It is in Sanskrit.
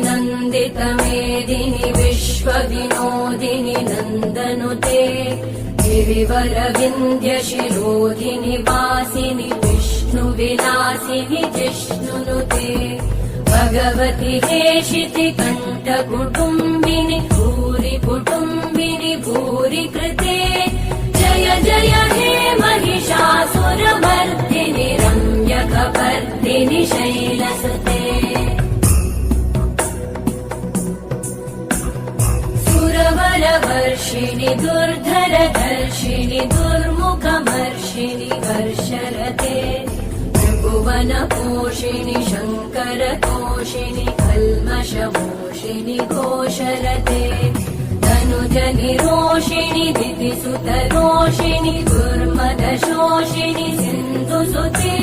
नन्दितमेदिनि विश्वविनोदिनि नन्दनुते गिरिवरविन्द्यशिरोधिनि वासिनि विष्णुविलासिनि जिष्णुनुते भगवति हेशिति कण्ठकुटुम्बिनि भूरि कुटुम्बिनि भूरि कृते जय जय हे महिषासुरमर्दिनि रम्यकपर्दिनि शैलसुते सुरवरवर्षिणि दुर्धरधर्षिणि दुर्मुखमर्षिणि हर्षरते भुवनपोषिणि शङ्करतोषिणि कल्मषमोषिणि घोषरते तनुजनिरोषिणि दितिसुतरोषिणि दुर्मदशोषिणि सिन्धुसुते।